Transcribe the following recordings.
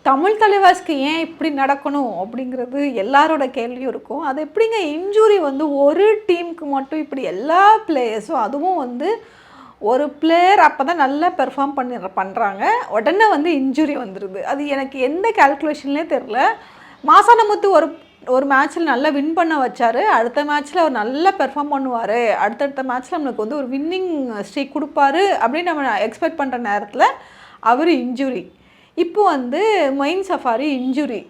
தமிழ் தலைவாஸ்க்கு ஏன் இப்படி நடக்கணும் அப்படிங்கிறது எல்லாரோட கேள்வியும் இருக்கும். அது எப்படிங்க இன்ஜூரி வந்து ஒரு டீமுக்கு மட்டும் இப்படி எல்லா பிளேயர்ஸும் அதுவும் வந்து ஒரு பிளேயர் அப்போ தான் நல்லா பெர்ஃபார்ம் பண்ணுறாங்க, உடனே வந்து இன்ஜுரி வந்துடுது. அது எனக்கு எந்த கால்குலேஷன்லேயே தெரில. மாசானமுத்து ஒரு ஒரு மேட்ச்சில் நல்லா வின் பண்ண வச்சார், அடுத்த மேட்ச்சில் அவர் நல்லா பெர்ஃபார்ம் பண்ணுவார், அடுத்தடுத்த மேட்ச்சில் நம்மளுக்கு வந்து ஒரு வின்னிங் ஸ்ட்ரீக் கொடுப்பாரு அப்படின்னு நம்ம எக்ஸ்பெக்ட் பண்ணுற நேரத்தில் அவர் இன்ஜுரி. இப்போ வந்து மொயின் சஃபாரி இன்ஜுரி.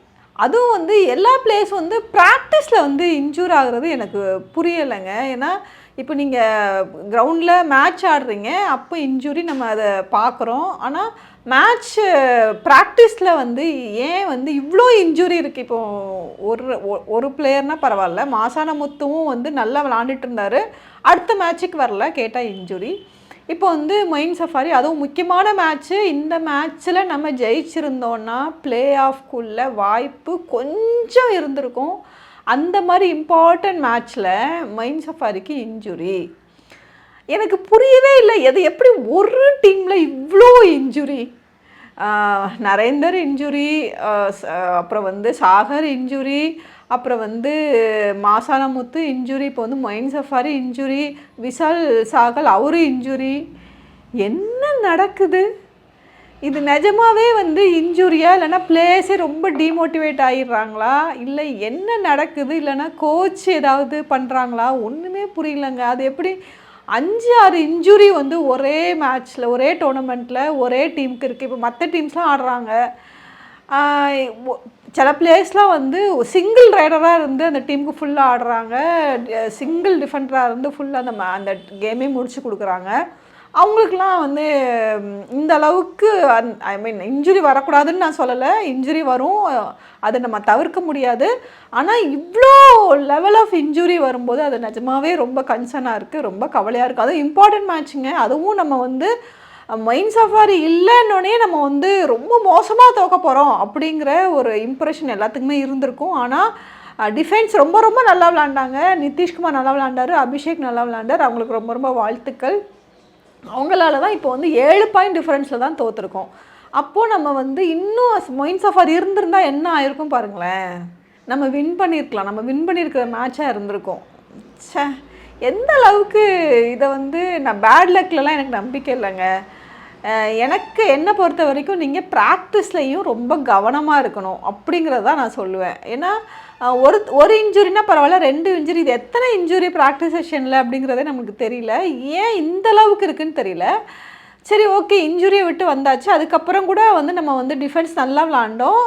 அதுவும் வந்து எல்லா பிளேயர்ஸும் வந்து ப்ராக்டிஸில் வந்து இன்ஜூர் ஆகுறது எனக்கு புரியலைங்க. ஏன்னா இப்போ நீங்கள் கிரவுண்டில் மேட்ச் ஆடுறீங்க, அப்போ இன்ஜுரி நம்ம அதை பார்க்குறோம். ஆனால் மேட்ச் ப்ராக்டிஸில் வந்து ஏன் வந்து இவ்வளோ இன்ஜுரி இருக்குது? இப்போது ஒரு பிளேயர்னால் பரவாயில்ல, மாசானமுத்துவும் வந்து நல்லா விளாண்டுட்டு இருந்தார், அடுத்த மேட்ச்சுக்கு வரல, கேட்டால் இன்ஜுரி. இப்போ வந்து மொயின் சஃபாரி அதுவும் முக்கியமான மேட்ச்சு. இந்த மேட்ச்சில் நம்ம ஜெயிச்சிருந்தோன்னா பிளே ஆஃப்குள்ளே வாய்ப்பு கொஞ்சம் இருந்திருக்கும். அந்த மாதிரி இம்பார்ட்டன்ட் மேட்ச்சில் மொயின் சஃபாரிக்கு இன்ஜுரி எனக்கு புரியவே இல்லை. எது எப்படி ஒரு டீமில் இவ்வளோ இன்ஜுரி? நரேந்தர் இன்ஜுரி, அப்புறம் வந்து சாகர் இன்ஜுரி, அப்புறம் வந்து மாசானமுத்து இன்ஜுரி, இப்போ வந்து மொயின் சஃபாரி இன்ஜுரி, விஷால் சாகல் அவரு இன்ஜுரி. என்ன நடக்குது? இது நிஜமாவே வந்து இன்ஜுரியா, இல்லைனா பிளேயர்ஸே ரொம்ப டிமோட்டிவேட் ஆகிடுறாங்களா, இல்லை என்ன நடக்குது, இல்லைனா கோச் ஏதாவது பண்ணுறாங்களா? ஒன்றுமே புரியலங்க. அது எப்படி 5-6 இன்ஜுரி வந்து ஒரே மேட்ச்சில், ஒரே டோர்னமெண்ட்டில், ஒரே டீமுக்கு இருக்குது. இப்போ மற்ற டீம்ஸ்லாம் ஆடுறாங்க, சில பிளேயர்ஸ்லாம் வந்து சிங்கிள் ரைடராக இருந்து அந்த டீமுக்கு ஃபுல்லாக ஆடுறாங்க, சிங்கிள் டிஃபெண்டராக இருந்து ஃபுல்லாக அந்த கேமே முடிச்சு கொடுக்குறாங்க. அவங்களுக்குலாம் வந்து இந்த அளவுக்கு ஐ மீன் இன்ஜுரி வரக்கூடாதுன்னு நான் சொல்லலை, இன்ஜுரி வரும், அதை நம்ம தவிர்க்க முடியாது. ஆனால் இவ்வளோ லெவல் ஆஃப் இன்ஜுரி வரும்போது அது நிஜமாவே ரொம்ப கன்சர்னாக இருக்குது, ரொம்ப கவலையாக இருக்குது. அதுவும் இம்பார்ட்டன்ட் மேட்ச்சுங்க. அதுவும் நம்ம வந்து மொயின் சஃபாரி இல்லைன்னொடனே நம்ம வந்து ரொம்ப மோசமாக தோக்க போகிறோம் அப்படிங்கிற ஒரு இம்ப்ரெஷன் எல்லாத்துக்குமே இருந்திருக்கும். ஆனால் டிஃபென்ஸ் ரொம்ப ரொம்ப நல்லா விளாண்டாங்க. நிதிஷ்குமார் நல்லா விளாண்டார், அபிஷேக் நல்லா விளாண்டார், அவங்களுக்கு ரொம்ப ரொம்ப வாழ்த்துக்கள். அவங்களால தான் இப்போ வந்து 7 பாயிண்ட் டிஃப்ரென்ஸில் தான் தோற்றுருக்கோம். அப்போது நம்ம வந்து இன்னும் மொயின் சஃபாரி இருந்திருந்தால் என்ன ஆயிருக்கும் பாருங்களேன், நம்ம வின் பண்ணியிருக்கலாம், நம்ம வின் பண்ணியிருக்கிற மேட்சாக இருந்திருக்கும். சே, எந்த அளவுக்கு இதை வந்து நான் பேட் லக்லலாம் எனக்கு நம்பிக்கை இல்லைங்க. எனக்கு என்னை பொறுத்த வரைக்கும் நீங்கள் ப்ராக்டிஸ்லையும் ரொம்ப கவனமாக இருக்கணும் அப்படிங்கிறத தான் நான் சொல்லுவேன். ஏன்னா ஒரு இன்ஜுரினா பரவாயில்ல, 2 இன்ஜுரி, இது எத்தனை இன்ஜுரி ப்ராக்டிஸ் செஷனில் அப்படிங்கிறதே நமக்கு தெரியல. ஏன் இந்த அளவுக்கு இருக்குதுன்னு தெரியல. சரி, ஓகே, இன்ஜுரியை விட்டு வந்தாச்சு, அதுக்கப்புறம் கூட வந்து நம்ம வந்து டிஃபென்ஸ் நல்லா விளாண்டோம்.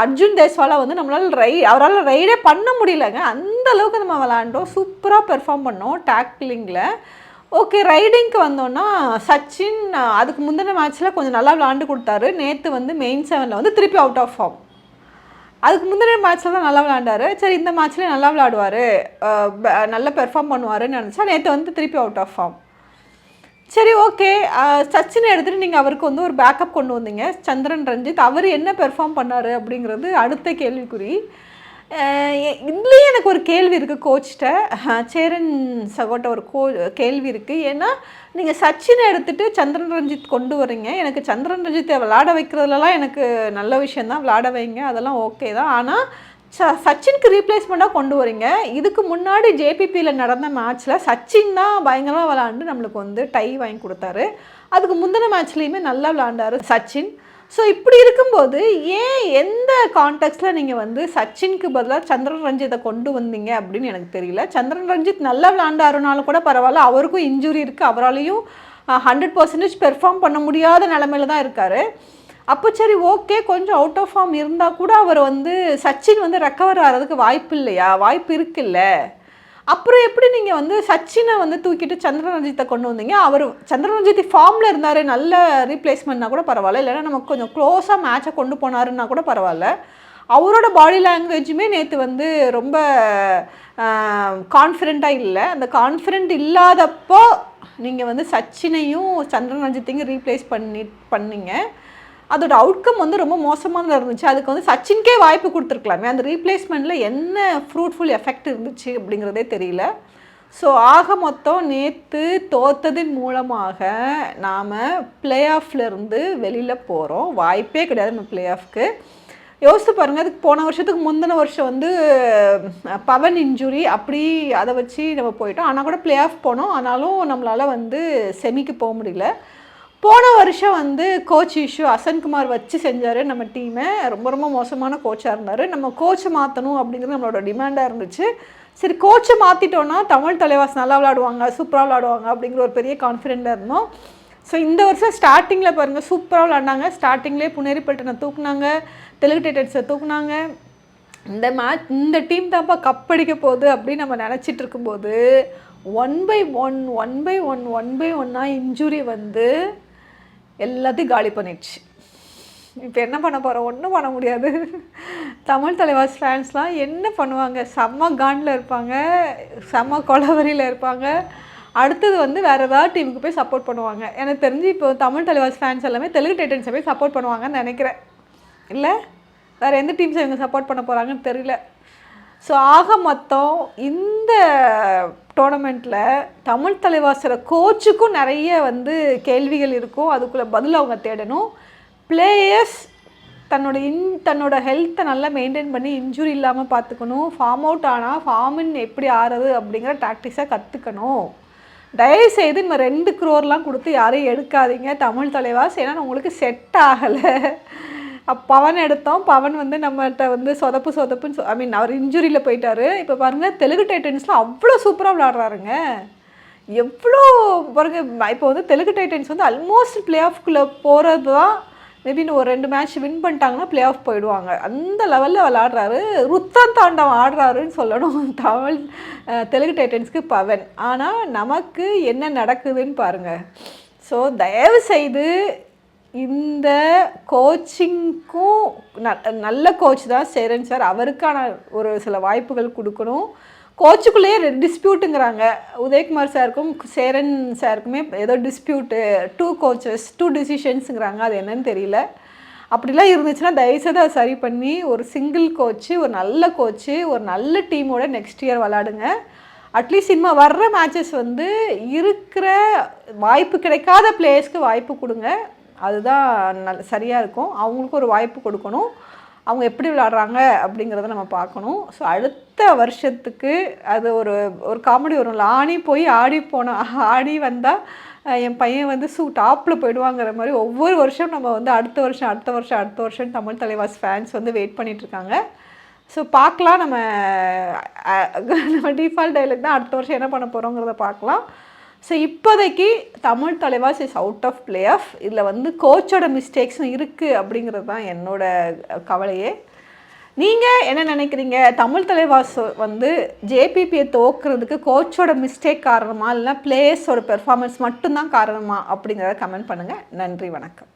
அர்ஜுன் தேஸ்வாலா வந்து நம்மளால் அவரால் ரைடே பண்ண முடியலங்க, அந்த அளவுக்கு நம்ம விளாண்டோம், சூப்பராக பெர்ஃபார்ம் பண்ணோம் டேக்லிங்கில். ஓகே, ரைடிங்க்கு வந்தோன்னா சச்சின் அதுக்கு முந்தின மேட்ச்சில் கொஞ்சம் நல்லா விளாண்டு கொடுத்தாரு. நேற்று வந்து மெயின் 7 வந்து திருப்பி அவுட் ஆஃப் ஃபார்ம். அதுக்கு முந்தின மேட்ச்சில் தான் நல்லா விளாண்டார். சரி, இந்த மேட்ச்லேயும் நல்லா விளாடுவார், நல்லா பெர்ஃபார்ம் பண்ணுவாருன்னு நினச்சா நேற்று வந்து திருப்பி அவுட் ஆஃப் ஃபார்ம். சரி, ஓகே, சச்சினை எடுத்துகிட்டு நீங்கள் அவருக்கு வந்து ஒரு பேக்கப் கொண்டு வந்தீங்க, சந்திரன் ரஞ்சித். அவர் என்ன பெர்ஃபார்ம் பண்ணார் அப்படிங்கிறது அடுத்த கேள்விக்குறி. இதுலேயே எனக்கு ஒரு கேள்வி இருக்குது கோச்சிட்ட, சேரன் சகோட்ட ஒரு கேள்வி இருக்குது. ஏன்னா நீங்கள் சச்சினை எடுத்துகிட்டு சந்திரன் ரஞ்சித் கொண்டு வரீங்க. எனக்கு சந்திரன் ரஞ்சித்தை விளாட வைக்கிறதுலலாம் எனக்கு நல்ல விஷயந்தான், விளாட வைங்க, அதெல்லாம் ஓகே தான். ஆனால் சச்சினுக்கு ரீப்ளேஸ்மெண்ட்டாக கொண்டு வரீங்க. இதுக்கு முன்னாடி ஜேபிபியில் நடந்த மேட்ச்சில் சச்சின் தான் பயங்கரமாக விளாண்டு நம்மளுக்கு வந்து டை வாங்கி கொடுத்தாரு. அதுக்கு முந்தின மேட்ச்லேயுமே நல்லா விளாண்டார் சச்சின். ஸோ இப்படி இருக்கும்போது ஏன் எந்த கான்டெக்ஸ்டில் நீங்கள் வந்து சச்சினுக்கு பதிலாக சந்திரன் ரஞ்சித்தை கொண்டு வந்தீங்க அப்படின்னு எனக்கு தெரியல. சந்திரன் ரஞ்சித் நல்லா விளாண்டாருனாலும் கூட பரவாயில்ல, அவருக்கும் இன்ஜுரி இருக்குது, அவராலையும் 100% பெர்ஃபார்ம் பண்ண முடியாத நிலமையில தான் இருக்கார். அப்போ சரி, ஓகே, கொஞ்சம் அவுட் ஆஃப் ஃபார்ம் இருந்தால் கூட அவர் வந்து சச்சின் வந்து ரெக்கவர் ஆகிறதுக்கு வாய்ப்பு இல்லையா? வாய்ப்பு இருக்குல்ல. அப்புறம் எப்படி நீங்கள் வந்து சச்சினை வந்து தூக்கிட்டு சந்திரன் ரஞ்சித்தை கொண்டு வந்தீங்க? அவர் சந்திரன் ரஞ்சித் ஃபார்மில் இருந்தார், நல்ல ரீப்ளேஸ்மெண்ட்னா கூட பரவாயில்ல, இல்லைன்னா நமக்கு கொஞ்சம் க்ளோஸாக மேட்சை கொண்டு போனாருன்னா கூட பரவாயில்ல. அவரோட பாடி லாங்குவேஜுமே நேற்று வந்து ரொம்ப கான்ஃபிடெண்ட்டாக இல்லை. அந்த கான்ஃபிடென்ட் இல்லாதப்போ நீங்கள் வந்து சச்சினையும் சந்திரன் ரஞ்சித்தையும் ரீப்ளேஸ் பண்ணிங்க. அதோட அவுட்கம் வந்து ரொம்ப மோசமாக இருந்துச்சு. அதுக்கு வந்து சச்சின்கே வாய்ப்பு கொடுத்துருக்கலாமே. அந்த ரீப்ளேஸ்மெண்ட்டில் என்ன ஃப்ரூட்ஃபுல் எஃபெக்ட் இருந்துச்சு அப்படிங்கிறதே தெரியல. ஸோ ஆக மொத்தம் நேற்று தோத்ததின் மூலமாக நாம் பிளே ஆஃப்லேருந்து வெளியில் போகிறோம். வாய்ப்பே கிடையாது நம்ம பிளே ஆஃப்க்கு. யோசித்து பாருங்கள், அதுக்கு போன வருஷத்துக்கு முந்தின வருஷம் வந்து பவன் இன்ஜுரி அப்படி அதை வச்சு நம்ம போயிட்டோம். ஆனால் கூட பிளே ஆஃப் போனோம். ஆனாலும் நம்மளால் வந்து செமிக்கு போக முடியல. போன வருஷம் வந்து கோச் இஷ்யூ அசன்குமார் வச்சு செஞ்சார் நம்ம டீமை. ரொம்ப ரொம்ப மோசமான கோச்சாக இருந்தார். நம்ம கோச்சை மாற்றணும் அப்படிங்கிறது நம்மளோட டிமாண்டாக இருந்துச்சு. சரி, கோச்சை மாற்றிட்டோன்னா தமிழ் தலைவாஸ் நல்லா விளாடுவாங்க, சூப்பராக விளாடுவாங்க அப்படிங்கிற ஒரு பெரிய கான்ஃபிடென்ட்டாக இருந்தோம். ஸோ இந்த வருஷம் ஸ்டார்டிங்கில் பாருங்கள் சூப்பராக விளாண்டாங்க. ஸ்டார்டிங்லேயே புனேரிப்பட்டனை தூக்குனாங்க, தெலுங்கு டைட்டன்ஸை தூக்குனாங்க. இந்த டீம் தான்ப்பா கப் அடிக்க போகுது அப்படின்னு நம்ம நினச்சிட்டு இருக்கும்போது 1/1 இன்ஜுரி வந்து எல்லாத்தையும் காலி பண்ணிடுச்சு. இப்போ என்ன பண்ண போகிறோம்? ஒன்றும் பண்ண முடியாது. தமிழ் தலைவாஸ் ஃபேன்ஸ்லாம் என்ன பண்ணுவாங்க? செம்ம காண்டில் இருப்பாங்க, செம்ம கொலவரியில் இருப்பாங்க. அடுத்தது வந்து வேறு ஏதாவது டீமுக்கு போய் சப்போர்ட் பண்ணுவாங்க. எனக்கு தெரிஞ்சு இப்போ தமிழ் தலைவாஸ் ஃபேன்ஸ் எல்லாமே தெலுங்கு டைட்டன்ஸை போய் சப்போர்ட் பண்ணுவாங்கன்னு நினைக்கிறேன். இல்லை, வேறு எந்த டீம்ஸை இவங்க சப்போர்ட் பண்ண போகிறாங்கன்னு தெரியல. ஸோ ஆக மொத்தம் இந்த டோர்னமெண்ட்டில் தமிழ் தலைவாசோட கோச்சுக்கும் நிறைய வந்து கேள்விகள் இருக்கும். அதுக்குள்ளே பதில் அவங்க தேடணும். பிளேயர்ஸ் தன்னோட ஹெல்த்தை நல்லா மெயின்டைன் பண்ணி இன்ஜுரி இல்லாமல் பார்த்துக்கணும். ஃபார்ம் அவுட் ஆனால் ஃபார்மின் எப்படி ஆறுறது அப்படிங்கிற டாக்டிக்ஸாக கற்றுக்கணும். தயவுசெய்து நம்ம 2 crore கொடுத்து யாரையும் எடுக்காதீங்க தமிழ் தலைவாஸ். ஏன்னா உங்களுக்கு செட் ஆகலை. பவன் எடுத்தோம். பவன் வந்து நம்மகிட்ட வந்து சொதப்புன்னு ஐ மீன் அவர் இன்ஜுரியில் போயிட்டார். இப்போ பாருங்கள் தெலுங்கு டைட்டன்ஸில் அவ்வளோ சூப்பராக விளாட்றாருங்க. எவ்வளோ பாருங்கள், இப்போ வந்து தெலுங்கு டைட்டன்ஸ் வந்து ஆல்மோஸ்ட் பிளே ஆஃப்குள்ளே போகிறது தான். மேபி இன்னும் ஒரு 2 மேட்ச் வின் பண்ணிட்டாங்கன்னா பிளே ஆஃப் போயிடுவாங்க. அந்த லெவலில் விளாட்றாரு. ருத்தான் தாண்டம் ஆடுறாருன்னு சொல்லணும் தெலுங்கு டைட்டன்ஸ்க்கு பவன். ஆனால் நமக்கு என்ன நடக்குதுன்னு பாருங்கள். ஸோ தயவுசெய்து இந்த கோச்சிங்க்கும் நல்ல கோச் தான் சேரன் சார். அவருக்கான ஒரு சில வாய்ப்புகள் கொடுக்கணும். கோச்சுக்குள்ளேயே டிஸ்பியூட்டுங்கிறாங்க. உதயகுமார் சாருக்கும் சேரன் சாருக்குமே ஏதோ டிஸ்பியூட்டு, 2 coaches 2 decisions-ங்கிறாங்க. அது என்னன்னு தெரியல. அப்படிலாம் இருந்துச்சுன்னா தயவுசெய்து அதை சரி பண்ணி ஒரு சிங்கிள் கோச்சு, ஒரு நல்ல கோச்சு, ஒரு நல்ல டீமோட நெக்ஸ்ட் இயர் விளாடுங்க. அட்லீஸ்ட் இனிமேல் வர்ற மேட்சஸ் வந்து இருக்கிற வாய்ப்பு கிடைக்காத பிளேயர்ஸ்க்கு வாய்ப்பு கொடுங்க. அதுதான் சரியாக இருக்கும். அவங்களுக்கு ஒரு வாய்ப்பு கொடுக்கணும். அவங்க எப்படி விளாட்றாங்க அப்படிங்கிறத நம்ம பார்க்கணும். ஸோ அடுத்த வருஷத்துக்கு அது ஒரு காமெடி வரும்ல, ஆடி வந்தால் என் பையன் வந்து டாப்பில் போயிடுவாங்கிற மாதிரி ஒவ்வொரு வருஷம் நம்ம வந்து அடுத்த வருஷம் தமிழ் தலைவாஸ் ஃபேன்ஸ் வந்து வெயிட் பண்ணிகிட்ருக்காங்க. ஸோ பார்க்கலாம். நம்ம டிஃபால்ட் டைலாக் தான் அடுத்த வருஷம் என்ன பண்ண போகிறோங்கிறத பார்க்கலாம். ஸோ இப்போதைக்கு Tamil Thalaivas is out of playoff. இதில் வந்து கோச்சோட மிஸ்டேக்ஸும் இருக்குது அப்படிங்கிறது தான் என்னோட கவலையே. நீங்கள் என்ன நினைக்கிறீங்க? தமிழ் தலைவாஸ் வந்து ஜேபிபியை தோக்குறதுக்கு கோச்சோட மிஸ்டேக் காரணமா, இல்லைனா பிளேயர்ஸோட பெர்ஃபார்மன்ஸ் மட்டும்தான் காரணமா அப்படிங்கிறத கமெண்ட் பண்ணுங்கள். நன்றி, வணக்கம்.